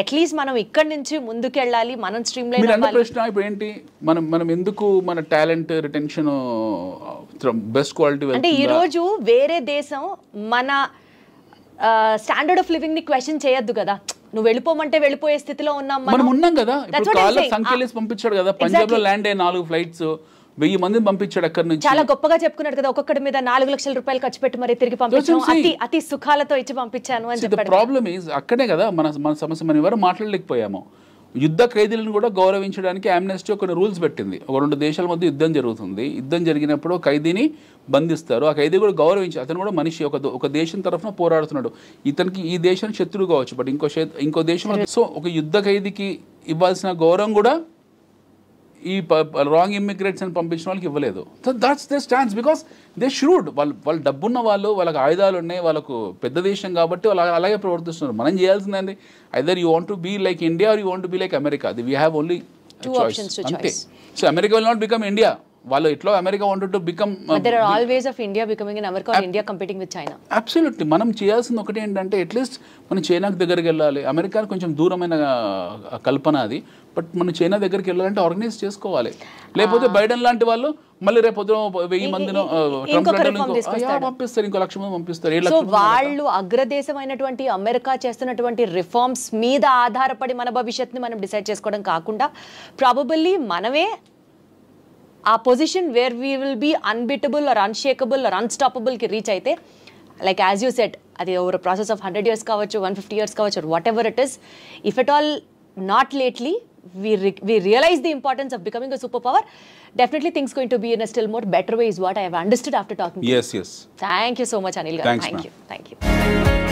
అట్లీస్ట్ మనం ఇక్కడి నుంచి ముందుకెళ్ళాలి, మనం స్ట్రీమ్ లైన్ మీరు అన్న ప్రశ్న ఇప్పుడు ఏంటి, మనం ఎందుకు మన టాలెంట్ రిటెన్షన్ బెస్ట్ క్వాలిటీ అంటే ఈ రోజు వేరే దేశం మన స్టాండర్డ్ ఆఫ్ లివింగ్ ని క్వశ్చన్ చేయొద్దు కదా. నువ్వు వెళ్ళిపోమంటే వెళ్ళిపోయే స్థితిలో మనం ఉన్నాం కదా. ఇప్పుడు కాళ్ళ సంఖ్యలేసి పంపించాడు కదా, పంజాబ్ లో ల్యాండ్ అయ్యే 4 ఫ్లైట్స్ 1000 మందిని పంపించాడు అక్కడ నుంచి. చాలా గొప్పగా చెప్పుకున్నాడు కదా, ఒక్కొక్కటి మీద 4 లక్షల రూపాయలు ఖర్చు పెట్టి మరి తిరిగి పంపించాను, అతి సుఖాలతో ఇచ్చి పంపించాను అని చెప్పాడు. ప్రాబ్లమ్ ఈజ్ అక్కడే కదా మన సమస్య. మనం ఎవరు మాట్లాడలేకపోయాము. యుద్ధ ఖైదీలను కూడా గౌరవించడానికి ఆమ్నెస్టీ కొన్ని రూల్స్ పెట్టింది. ఒక 2 దేశాల మధ్య యుద్ధం జరుగుతుంది. యుద్ధం జరిగినప్పుడు ఖైదీని బంధిస్తారు. ఆ ఖైదీ కూడా గౌరవించి, అతను కూడా మనిషి, ఒక దేశం తరఫున పోరాడుతున్నాడు. ఇతనికి ఈ దేశానికి శత్రువు కావచ్చు, బట్ ఇంకో దేశం. సో ఒక యుద్ధ ఖైదీకి ఇవ్వాల్సిన గౌరవం కూడా ఈ రాంగ్ ఇమ్మిగ్రేట్స్ అని పంపించిన వాళ్ళకి ఇవ్వలేదు. So that's they stands because they should. వాళ్ళు డబ్బున్న వాళ్ళు, వాళ్ళకి ఆయుధాలు ఉన్నాయి, వాళ్ళకు పెద్ద దేశం కాబట్టి వాళ్ళు అలాగే ప్రవర్తిస్తున్నారు. మనం చేయాల్సిందండి, either you want to be like India or you want to be like America. We have only choice అంతే. So America will not become India. వాళ్ళు ఎట్లా America wanted to become, there are all ways of India becoming in America or India competing with China. Absolutely. మనం చేయాల్సింది ఒకటి ఏంటంటే at least మనం చైనాకి దగ్గరికి వెళ్ళాలి. అమెరికా కొంచెం దూరమైన కల్పన అది, బట్ మనం చైనా దగ్గరికి వెళ్ళాలంటే ఆర్గనైజ్ చేసుకోవాలి. లేకపోతే బైడెన్ లాంటి వాళ్ళు మళ్ళీ రేపు 1000 మందిని పంపిస్తారు, ఇంకో 1,00,000 మంది పంపిస్తారు. సో వాళ్ళు అగ్రదేశమైనటువంటి అమెరికా చేస్తున్నటువంటి రిఫార్మ్స్ మీద ఆధారపడి మన భవిష్యత్తుని మనం డిసైడ్ చేసుకోవడం కాకుండా ప్రాబబల్లీ మనమే ఆ position where we will be unbeatable or unshakable or అన్స్టాపబుల్కి రీచ్ అయితే, లైక్ యాజ్ యూ సెట్, అది ఓవర్ ప్రాసెస్ ఆఫ్ 100 years కావచ్చు, 150 years కావచ్చు, whatever it is, if at all not lately we realize the importance of becoming a superpower, definitely things going to be in a still more better way is what I have understood after talking to you. Yes. Thank you so much, Anil garu. Thank you. Thank you.